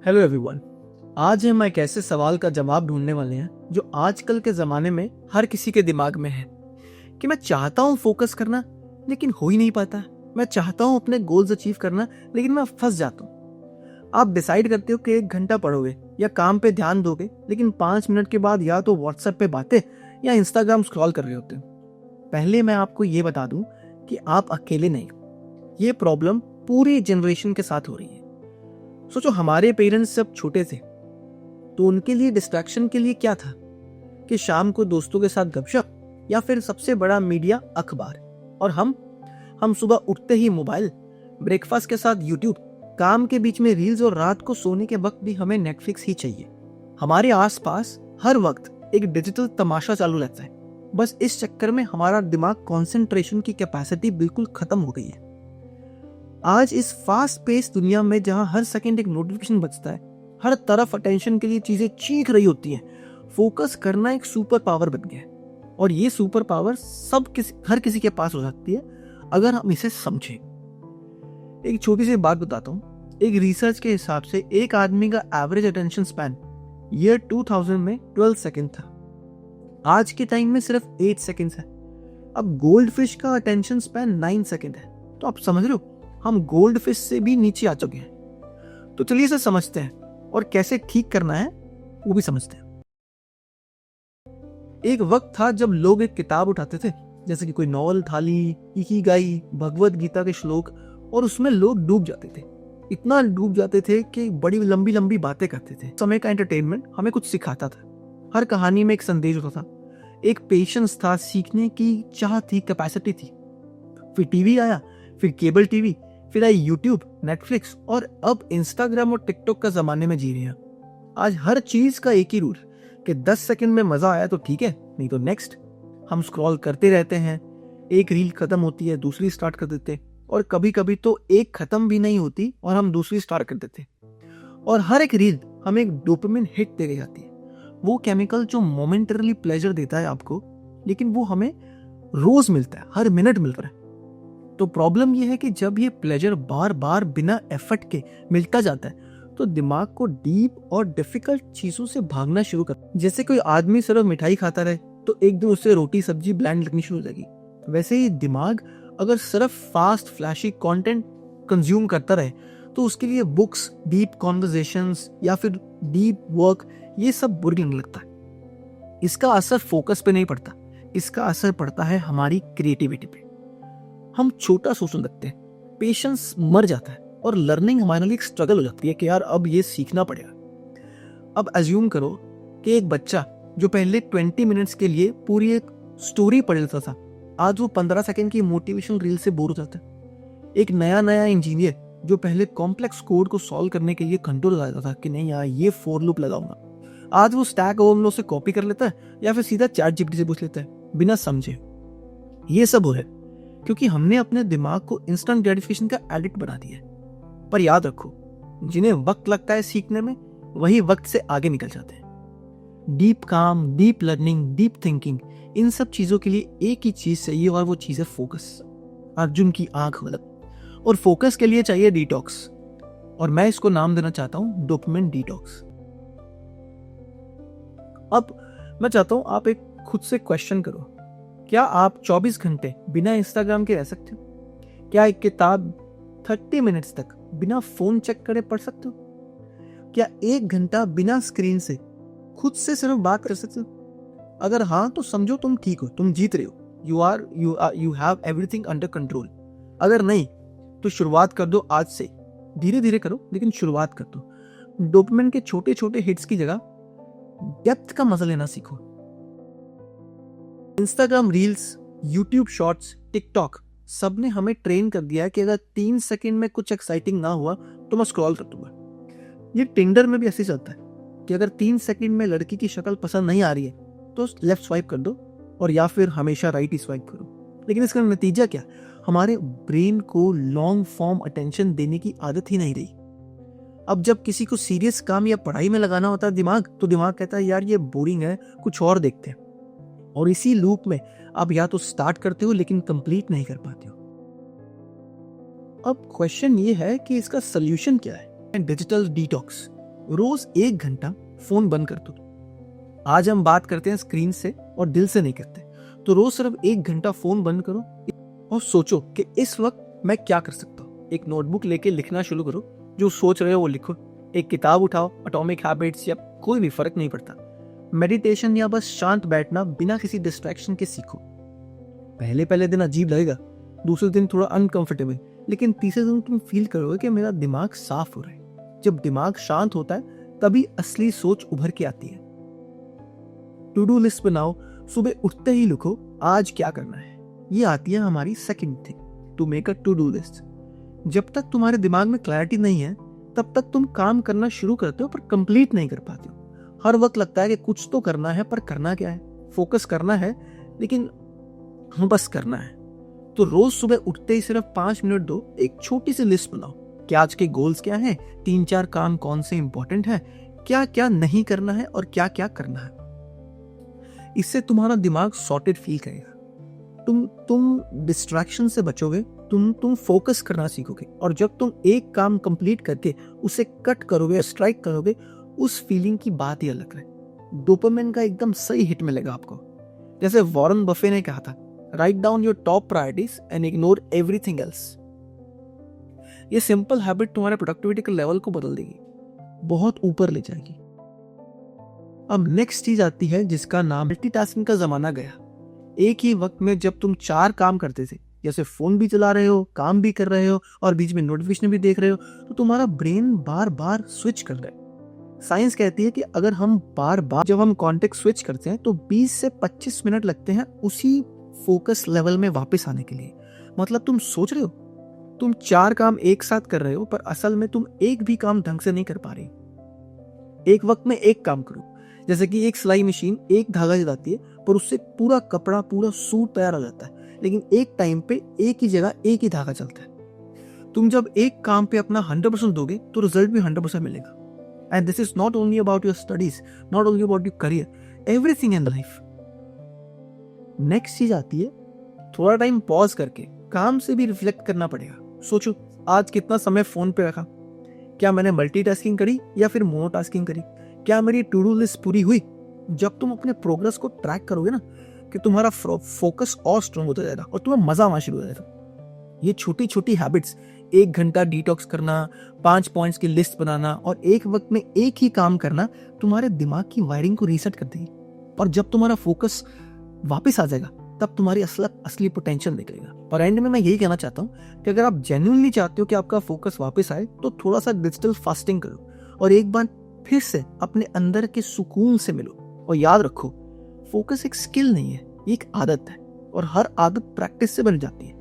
Hello everyone. आज हम एक ऐसे सवाल का जवाब ढूंढने वाले हैं जो आजकल के ज़माने में हर किसी के दिमाग में है कि मैं चाहता हूँ फोकस करना लेकिन हो ही नहीं पाता। मैं चाहता हूँ अपने गोल्स अचीव करना लेकिन मैं फंस जाता हूँ। आप डिसाइड करते हो कि 1 घंटा पढ़ोगे या काम पे ध्यान दोगे, लेकिन 5 मिनट के बाद या तो व्हाट्सएप पे बातें या इंस्टाग्राम स्क्रॉल कर रहे होते हो। पहले मैं आपको ये बता दूं कि आप अकेले नहीं, ये प्रॉब्लम पूरी जनरेशन के साथ हो रही है। सोचो, हमारे पेरेंट्स जब छोटे थे तो उनके लिए डिस्ट्रैक्शन के लिए क्या था कि शाम को दोस्तों के साथ गपशप या फिर सबसे बड़ा मीडिया अखबार। और हम सुबह उठते ही मोबाइल, ब्रेकफास्ट के साथ यूट्यूब, काम के बीच में रील्स और रात को सोने के वक्त भी हमें नेटफ्लिक्स ही चाहिए। हमारे आसपास हर वक्त एक डिजिटल तमाशा चालू रहता है। बस इस चक्कर में हमारा दिमाग कंसंट्रेशन की कैपेसिटी बिल्कुल खत्म हो गई है। आज इस फास्ट पेस दुनिया में जहां हर सेकंड एक नोटिफिकेशन बजता है, हर तरफ अटेंशन के लिए चीजें चीख रही होती हैं, फोकस करना एक सुपर पावर बन गया है। और ये सुपर पावर हर किसी के पास हो सकती है अगर हम इसे समझें। एक छोटी सी बात बताता हूँ। एक रिसर्च के हिसाब से एक आदमी का एवरेज अटेंशन स्पैन ईयर 2000 में 12 सेकंड था। आज के टाइम में सिर्फ 8 सेकंड्स है। अब गोल्ड फिश का अटेंशन स्पैन 9 सेकंड है। तो आप समझ रहे हो, हम गोल्ड फिश से भी नीचे आ चुके हैं। तो चलिए इसे समझते हैं और कैसे ठीक करना है वो भी समझते हैं। एक वक्त था जब लोग एक किताब उठाते थे, जैसे कि कोई नॉवल, थाली, इकिगाई, भगवत गीता के श्लोक, और उसमें लोग डूब जाते थे। इतना डूब जाते थे कि बड़ी लंबी लंबी बातें करते थे। समय का एंटरटेनमेंट हमें कुछ सिखाता था। हर कहानी में एक संदेश होता था, एक पेशेंस था, सीखने की चाह थी, कैपेसिटी थी। फिर टीवी आया, फिर केबल टीवी, फिर आई यूट्यूब, नेटफ्लिक्स, और अब इंस्टाग्राम और टिकटॉक का जमाने में जी रहे हैं। आज हर चीज का एक ही रूल कि 10 सेकंड में मजा आया तो ठीक है, नहीं तो नेक्स्ट। हम स्क्रॉल करते रहते हैं, एक रील खत्म होती है, दूसरी स्टार्ट कर देते, और कभी कभी तो एक खत्म भी नहीं होती और हम दूसरी स्टार्ट कर देते। और हर एक रील हमें एक डोपामिन हिट दे जाती है, वो केमिकल जो मोमेंटरली प्लेजर देता है आपको, लेकिन वो हमें रोज मिलता है, हर मिनट मिल रहा है। तो प्रॉब्लम यह है कि जब ये प्लेजर बार बार बिना एफर्ट के मिलता जाता है तो दिमाग को डीप और डिफिकल्ट चीजों से भागना शुरू करता है। जैसे कोई आदमी सिर्फ मिठाई खाता रहे तो एक दिन उससे रोटी सब्जी ब्लैंड लगनी शुरू हो जाएगी। वैसे ही दिमाग अगर सिर्फ फास्ट फ्लैशी कंटेंट कंज्यूम करता रहे तो उसके लिए बुक्स, डीप कॉन्वर्सेशंस या फिर डीप वर्क, ये सब बोरिंग लगने लगता है। इसका असर फोकस पे नहीं पड़ता, इसका असर पड़ता है हमारी क्रिएटिविटी पे। हम छोटा सोचने लगते हैं, पेशेंस मर जाता है और लर्निंग हमारे लिए एक स्ट्रगल हो जाती है कि यार अब ये सीखना पड़ेगा। अब अज्यूम करो कि एक बच्चा जो पहले 20 मिनट्स के लिए पूरी एक स्टोरी पढ़ लेता था, आज वो 15 सेकंड की मोटिवेशनल रील से बोर हो जाता है। एक नया इंजीनियर जो पहले कॉम्प्लेक्स कोड को सॉल्व करने के लिए घंटों लगाता था कि नहीं यार ये फॉर लूप लगाऊंगा, आज वो स्टैक ओवरफ्लो से कॉपी कर लेता है या फिर सीधा चैट जीपीटी से पूछ लेता है बिना समझे। ये सब हो है क्योंकि हमने अपने दिमाग को इंस्टेंट ग्रेटिफिकेशन का एडिक्ट बना दिया है। पर याद रखो, जिन्हें वक्त लगता है सीखने में, वही वक्त से आगे निकल जाते हैं। डीप काम, डीप लर्निंग, डीप थिंकिंग, इन सब चीजों के लिए एक ही चीज चाहिए और वो चीज है फोकस। अर्जुन की आंख वाला। और फोकस के लिए चाहिए डिटॉक्स, और मैं इसको नाम देना चाहता हूं डोपामिन डिटॉक्स। अब मैं चाहता हूं आप एक खुद से क्वेश्चन करो, क्या आप 24 घंटे बिना इंस्टाग्राम के रह सकते हो? क्या एक किताब 30 मिनट्स तक बिना फोन चेक करे पढ़ सकते हो? क्या 1 घंटा बिना स्क्रीन से खुद से सिर्फ बात कर सकते हो? अगर हाँ तो समझो तुम ठीक हो, तुम जीत रहे हो, you have everything under control. अगर नहीं तो शुरुआत कर दो आज से, धीरे धीरे करो लेकिन शुरुआत कर दो। डोपामिन के छोटे छोटे हिट्स की जगह डेप्थ का मजा लेना सीखो। Instagram reels, YouTube shorts, TikTok, सबने हमें ट्रेन कर दिया है कि अगर 3 सेकंड में कुछ एक्साइटिंग ना हुआ तो मैं स्क्रॉल कर दूंगा। ये टिंडर में भी ऐसे चलता है कि अगर 3 सेकंड में लड़की की शक्ल पसंद नहीं आ रही है तो लेफ्ट स्वाइप कर दो, और या फिर हमेशा राइट ही स्वाइप करो। लेकिन इसका नतीजा क्या? हमारे ब्रेन को लॉन्ग फॉर्म अटेंशन देने की आदत ही नहीं रही। अब जब किसी को सीरियस काम या पढ़ाई में लगाना होता है दिमाग कहता है यार ये बोरिंग है, कुछ और देखते हैं। और इसी लूप में आप या तो स्टार्ट करते हो लेकिन कंप्लीट नहीं कर पाते हो। अब क्वेश्चन ये है कि इसका सोल्यूशन क्या है? Digital detox. रोज 1 घंटा फोन बंद कर दो। आज हम बात करते हैं स्क्रीन से और दिल से नहीं करते, तो रोज सिर्फ 1 घंटा फोन बंद करो और सोचो कि इस वक्त मैं क्या कर सकता हूँ। एक नोटबुक लेके लिखना शुरू करो, जो सोच रहे हो वो लिखो। एक किताब उठाओ, एटॉमिक हैबिट्स या कोई भी, फर्क नहीं पड़ता। मेडिटेशन या बस शांत बैठना बिना किसी डिस्ट्रैक्शन के सीखो। पहले पहले दिन अजीब लगेगा, दूसरे दिन थोड़ा अनकंफर्टेबल, लेकिन तीसरे दिन तुम फील करोगे कि मेरा दिमाग साफ हो रहा है। जब दिमाग शांत होता है तभी असली सोच उभर के आती है। टू डू लिस्ट बनाओ, सुबह उठते ही लिखो आज क्या करना है। ये आती है हमारी second thing, to make a to do list. जब तक तुम्हारे दिमाग में क्लैरिटी नहीं है तब तक तुम काम करना शुरू करते हो पर कंप्लीट नहीं कर पाते हो। हर वक्त लगता है कि कुछ तो करना है, पर करना क्या है। फोकस करना है लेकिन बस करना है। तो रोज सुबह उठते ही सिर्फ 5 मिनट दो, एक छोटी सी लिस्ट बनाओ कि आज के गोल्स क्या हैं, 3-4 काम कौन से इंपॉर्टेंट है, क्या क्या नहीं करना है और क्या क्या करना है। इससे तुम्हारा दिमाग सॉर्टेड फील करेगा। तुम डिस्ट्रैक्शन से बचोगे, तुम फोकस करना सीखोगे, और जब तुम एक काम कंप्लीट करके उसे कट करोगे, स्ट्राइक करोगे, उस फीलिंग की बात ही अलग है। डोपामिन का एकदम सही हिट मिलेगा आपको। जैसे वॉरेन बफे ने कहा था, write down your top priorities and ignore everything else. ये सिंपल हैबिट तुम्हारे प्रोडक्टिविटी के लेवल को बदल देगी, बहुत ऊपर ले जाएगी। अब नेक्स्ट चीज आती है जिसका नाम मल्टीटास्किंग का जमाना गया। एक ही वक्त में जब तुम 4 काम करते थे, जैसे फोन भी चला रहे हो, काम भी कर रहे हो और बीच में नोटिफिकेशन भी देख रहे हो, तो तुम्हारा ब्रेन बार बार स्विच कर रहा है। साइंस कहती है कि अगर हम बार बार जब हम कॉन्टेक्स्ट स्विच करते हैं तो 20 से 25 मिनट लगते हैं उसी फोकस लेवल में वापस आने के लिए। मतलब तुम सोच रहे हो तुम 4 काम एक साथ कर रहे हो, पर असल में तुम एक भी काम ढंग से नहीं कर पा रहे। एक वक्त में एक काम करो, जैसे कि एक सिलाई मशीन एक धागा जलाती है पर उससे पूरा कपड़ा, पूरा सूट तैयार हो जाता है, लेकिन एक टाइम पे एक ही जगह एक ही धागा चलता है। तुम जब एक काम पे अपना 100% दोगे तो रिजल्ट भी 100% मिलेगा। And this is not only about your studies, not only about your career, everything in life. Next चीज आती है, थोड़ा टाइम पॉज करके काम से भी रिफ्लेक्ट करना पड़ेगा। सोचो आज कितना समय फोन पे रखा, क्या मैंने मल्टीटास्किंग करी या फिर मोनोटास्किंग करी, क्या मेरी टू डू लिस्ट पूरी हुई। जब तुम अपने प्रोग्रेस को ट्रैक करोगे ना, कि तुम्हारा फोकस और स्ट्रांग होता जाएगा और तुम्हें मजा आना शुरू हो जाएगा। ये छोटी छोटी हैबिट्स, 1 घंटा डिटॉक्स करना, 5 पॉइंट्स की लिस्ट बनाना और एक वक्त में एक ही काम करना, तुम्हारे दिमाग की वायरिंग को रीसेट कर देगी। और जब तुम्हारा फोकस वापस आ जाएगा तब तुम्हारी असली पोटेंशियल निकलेगा। और एंड में मैं यही कहना चाहता हूँ कि अगर आप जेन्युइनली चाहते हो कि आपका फोकस वापस आए तो थोड़ा सा डिजिटल फास्टिंग करो और एक बार फिर से अपने अंदर के सुकून से मिलो। और याद रखो, फोकस एक स्किल नहीं है, ये एक आदत है और हर आदत प्रैक्टिस से बन जाती है।